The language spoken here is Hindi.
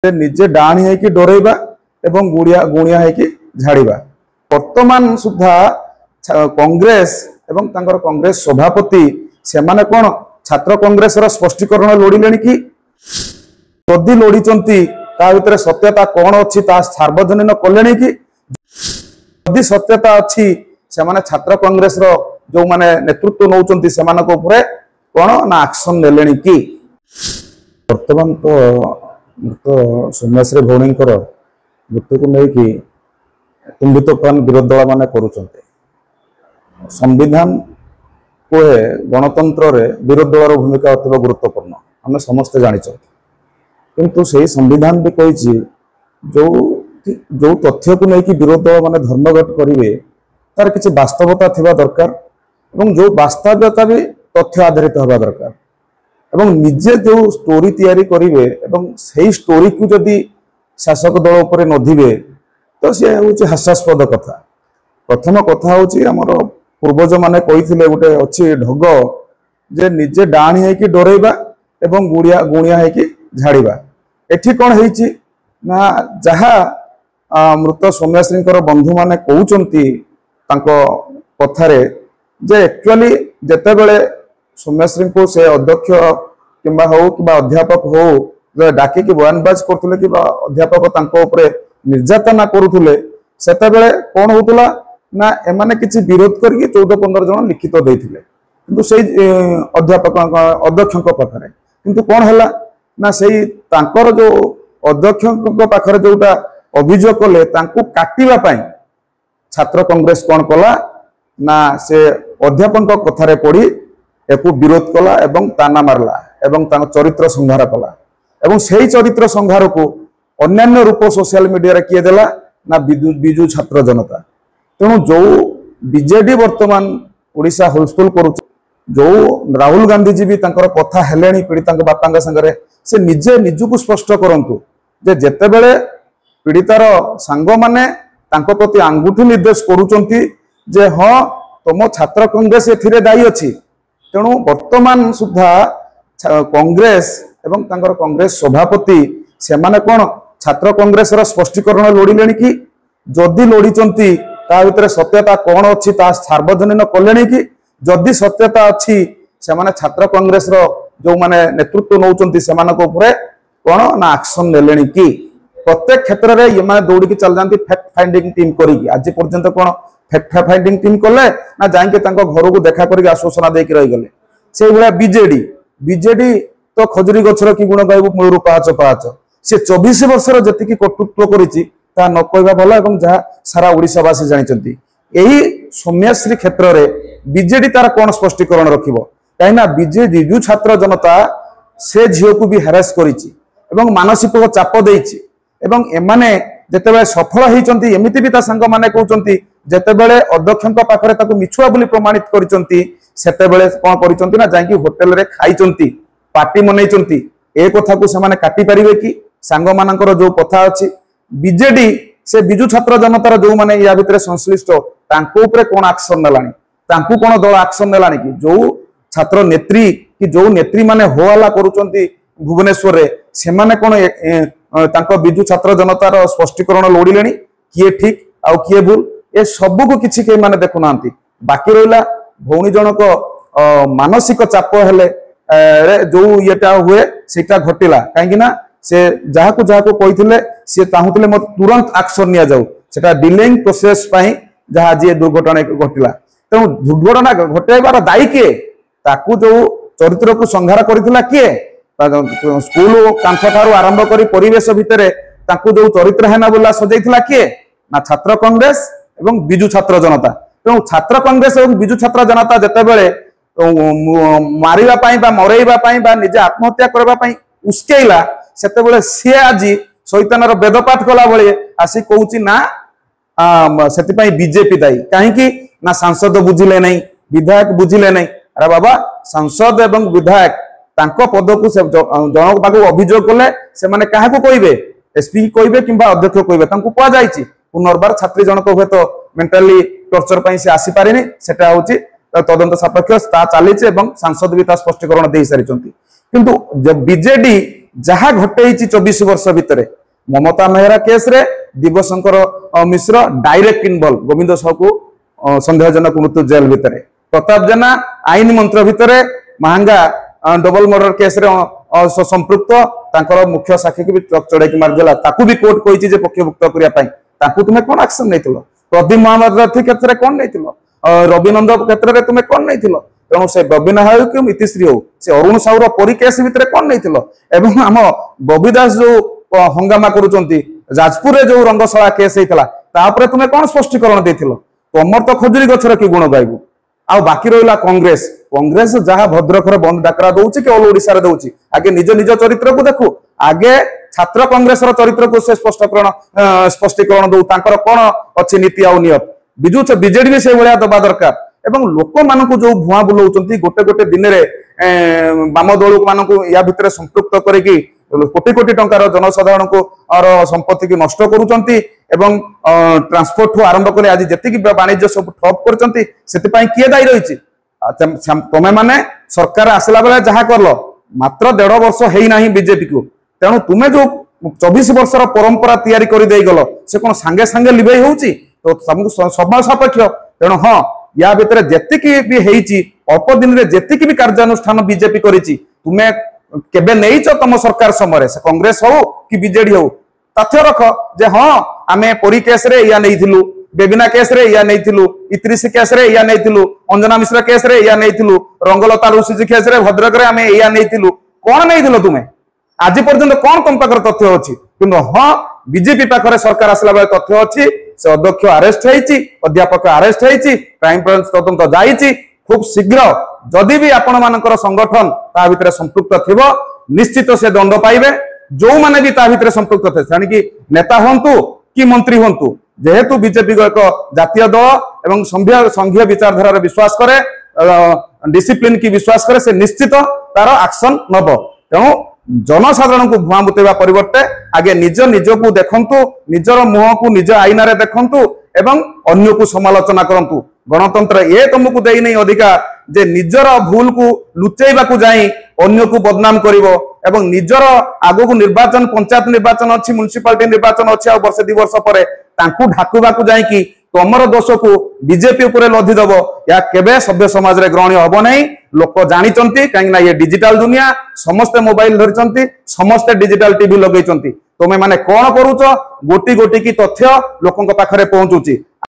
निजे डाणी है कि डरइबा एवं गुड़िया गुणिया है कि झाड़िबा। वर्तमान सुधा कांग्रेस एवं तांकर कांग्रेस सभापति से माने कौन छात्र कांग्रेस स्पष्टीकरण लोड़िले कि जदि लोड़ी ता भितर सत्यता कौन अच्छी सार्वजनीन कले कि जदि सत्यता अच्छी से माने छात्र कांग्रेस जो माने नेतृत्व नौचंती से मानक उपरे कौन ना एक्शन नेलेनी कि वर्तमान तो सौम्यश्री भौणी मृत्यु को लेकिन कुंभितोफान विरोध दल मान करुँचे संविधान को गणतंत्र रे विरोध दल भूमिका अतीव गुरुत्वपूर्ण आम समस्ते जानी किंतु से संविधान भी कही जो तथ्य को लेकिन विरोध दल मान धर्मघट करेंगे तार किसी वास्तवता थिबा दरकार एवं जो वास्तवता भी तथ्य आधारित हवा दरकार एवं निजे जो स्टोरी तैयारी करेंगे एवं सही स्टोरी को जदि शासक दल उपर नदिबे तो सी हूँ हास्यास्पद कथा। प्रथम कथा हूँ आमर पूर्वज माने कही गोटे अच्छी ढग जे निजे डाणी है कि डरइबा एवं गुड़िया गुणिया है कि झाड़िबा। एठी कौन है ना जहा मृत सौम्यश्री बंधु माने कहउचंती कथारे जे एक्चुअली जेते बेले सौम्यश्री को से अध्यक्ष किंबा हो कि अध्यापक हो डाकिकी बयानबाज करथुले कि अध्यापक तांको उपरे निर्यातना करुले सेतेबेले कौन होतला ना एमाने किछि विरोध करके 14-15 जन लिखित देथिले किंतु से अध्यापक अध्यक्ष पाखरे किंतु कौन हैला ना से तांकर जो अध्यक्ष पाखरे जोटा अभियोग कले तांको काटिबा पई छात्र कांग्रेस कौन कला ना से अध्यापक कथारे पड़ी एकु विरोध कला एवं ताना मारला एवं चरित्र संहार कला एवं से चरित्र संहार को अन्य रूप सोशल मीडिया रे किए देला ना बिजु छात्र जनता। तेणु जो बीजेडी वर्तमान ओडिशा होलस्टोल करू जो राहुल गांधी जी भी तांकर कथा हेलेनी पीड़िता बापा संगे से निजे निजुक स्पष्ट करंतु जे जेतेबेले पीड़ितार सांग माने तांको प्रति आंगुठी निर्देश करूचंती जे हाँ तुम छात्र कांग्रेस एथिरे दायी अछि। तेणु वर्तमान सुधा कांग्रेस एवं तांकर कांग्रेस सभापति से माने कौन छात्र कांग्रेस स्पष्टीकरण लोड़िले कि जदि लोड़ी ता भितर सत्यता कौन अच्छी सार्वजनीन कले कि जदि सत्यता अच्छी से माने छात्र कांग्रेस जो माने नेतृत्व नौचंती से मानक उपरे कौन ना एक्शन नेलेनी कि प्रत्येक क्षेत्र में ये माने दौड़ी चल जाती फैक्ट फाइंडिंग टीम करी आज पर्यंत कौन फैक्ट फाइंडिंग टीम कले ना जाके घर को देखा करके आश्वासना देके रहीगले से भाया बीजेडी तो खजुरी गछर कि गुण गायब मूलर पाहाच पाहाच से 24 वर्षर जी कर्तृत्व करिछि ता न कहबा भला एवं जहाँ सारा ओडिशावासी जानिचंती एही सौम्यश्री क्षेत्र में बीजेडी तार कौन स्पष्टीकरण रखिबो कहीं बिजु छात्र जनता से झील को भी हेरास करिछि एवं मानसिक चाप देइछि एवं एमाने जेतेबेले सफल होइचंती एमिति भी ता संग माने कहउचंती जेतेबेले अध्यक्षक पाखरे ताको मिछुआ बोली प्रमाणित करिचंती सेतेबेले कोन करिचंती ना जांकी होटल रे खाइचंती पार्टी मनेइचंती ए कथा को से माने काटी परिबे कि सांग मानकर जो कथा अछि बीजेडी से बिजु छात्र जनतार जो माने या भितरे संश्लिष्ट तांको उपरे कोन एक्शन नेलानी तांको कोन दल एक्शन नेलानी कि जो छात्र नेत्री कि जो नेत्री माने होवाला करूचंती भुवनेश्वर रे से माने कोन तांको बिजु छात्र जनतार स्पष्टीकरण लोड़िलेनी किए ठीक आउ किए भूल ए सब को किछि के माने देखु नांती बाकी रहिला भौणी जनक मानसिक चाप हेले जो येटा हुए सेटा घटिला कहीं ना से जहाँ को कही सी चाहूले मत तुरंत एक्शन निया जाऊ सेटा डिलेइंग प्रोसेस पाई जहाँ जी दुर्घटना घटिला तेणु दुर्घटना घटाइबार दायी किए ताकू जो चरित्र को संहार करथिला किए स्कूल कांथ ठारू आरंभ करी परिवेश भितर ताकू जो चरित्र हेना बोला सजाइथिला किए ना छात्र कांग्रेस एवं बिजु छात्र जनता। तेणु छात्र कांग्रेस एवं बिजु छात्र जनता जेतेबेले मारिबा पाई बा मरेइबा पाई बा निजे आत्महत्या करबा पाई उस्केइला सेतेबेले सी आज शैतानर वेदपाठ कला बेले आसी कहूची ना सेतिपाई बीजेपी दायी कहीं ना सांसद बुझिले नहीं विधायक बुझिले नहीं अरे बाबा सांसद एवं विधायक तांको पद को से जनक पाखु अभियोग कले से माने काहाकू कहबे एसपी कहबे किंबा अध्यक्ष कहबे तांको कुआ जाईची पुनर्बार छात्री जनक हुए तो मेंटली टर्चर पाई से आसी पारेनी सेटा होची तदंत सापेक्ष चली सांसद भी स्पष्टीकरण दे सारी किंतु बीजेडी जहाँ घटे 24 वर्ष भितर ममता मेहरा केस रे दिव्यशंकर मिश्र डायरेक्ट इनवॉल्व गोविंद साहू को संदेहजनक मृत्यु जेल भितर प्रताप जेना आईन मंत्र भितर महंगा डबल मर्डर केस रे संपृक्त तांकर मुख्य साक्षी की भी चढ़ाई मारदेला ताकू भी कोर्ट कही जे पक्षभुक्त करने तुम कौन एक्शन नहीं प्रदीप महामद रथी क्षेत्र में कौन नहीं रवि नंद क्षेत्र में तुम्हें कौन नहीं तेणु से बबी नाहक कि मितिश्री हो से अरुण साहूर परी केस भितर कौन नहीं आम बबी दास जो हंगामा करुँच जाजपुर जो रंगशाला केस होता तुम्हें कौन स्पष्टीकरण देथिलो तुमर तो खजुरी गछर कि गुण गायबू आ बाकी रहा कांग्रेस कांग्रेस जहाँ भद्रखर बंद डाकरा दौर कि ऑल ओडिशा रे दौर आगे निज निज चरित्र को देखू आगे छात्र कांग्रेस चरित्र को से स्पष्टीकरण दौ तांकर कौन अच्छी नीति आ नियत बिजु बीजेडी भी से भाया दबा दरकार एवं लोक मान जो भुआ बुलाऊँ गोटे गोटे दिन में बाम दल मान या भितर संपृक्त करके कोटी कोटी टंकार जनसाधारण को संपत्ति की नष्ट करुँच ट्रांसपोर्ट ठू आरंभ कर आज जी वाणिज्य सब ठप कर किए दायी रही तुम्हें माने सरकार आसला बेले जहाँ कल मात्र 1.5 वर्ष है बीजेपी को तेणु तुम्हें जो 24 वर्षर परंपरा तैयारी कर गल से कौन सांगे सांगे लिभेई होउची तो तुमको समय सापेक्ष तेणु हाँ या भितर जेतिकी भी होइची अल्प दिन में जेतिकी भी कार्यानुष्ठान बीजेपी करिची तुम्हें केबे नहीं तुम सरकार समय से कांग्रेस हो कि बीजेडी हो तथ्य रख जे हाँ आमे परी केस रे या नहीं बेबिना केस रे या नहीं इत्रिश केस रे या नहीं अंजना मिश्र केस रे या नहीं रंगलता ऋषि केस रे भद्रक रे आमे या नहीं कौन नहीं तुम्हें आज पर्यंत कौन तुम पाखर तथ्य अच्छी कि हाँ बीजेपी पाखरे सरकार आसला बेले तथ्य अच्छी से अध्यक्ष अरेस्ट होती अध्यापक अरेस्ट होती क्राइम ब्रांच तदंत जाइए खूब शीघ्र जदि भी आपण मानकर संगठन ता भितर संपृक्त थिबो निश्चित से दंड पाइबे जो माने भी ता भितर संपृक्त थे यानी नेता हंतु कि मंत्री हंतु जेहेतु बीजेपी एक जातीय दल एवं संघीय विचारधारा विश्वास करे डिसिप्लिन की विश्वास करे से निश्चित तार एक्शन नब तेणु जनसाधारण को भुआ बुतेवा परिवर्ते आगे निज निजको देखंतु निजर मुह को निज आईना रे देखंतु एवं अन्य को समालोचना करंतु गणतंत्र ये तुमको देई नहीं अधिकार जे निजर भूल को लुचेबा को जाई अन्य को बदनाम करिवो एवं निजर आगो को निर्वाचन पंचायत निर्वाचन अच्छी म्युनिसिपालिटी निर्वाचन अच्छी आ वर्ष 2 वर्ष पर तांकू ढाकुबा को जाई कि तुमर दोष को बीजेपी उपरे लदी दबो या केबे सभ्य समाज रे ग्रहणीय हबो नहीं लोक जानिचंती काहे ना ये डिजिटल दुनिया समस्त मोबाइल धरिचंती समस्त डिजिटल टीवी लगेचंती तुमे माने कोन करूचो गोटी गोटी की तथ्य लोकन पाखरे पहुंचुची।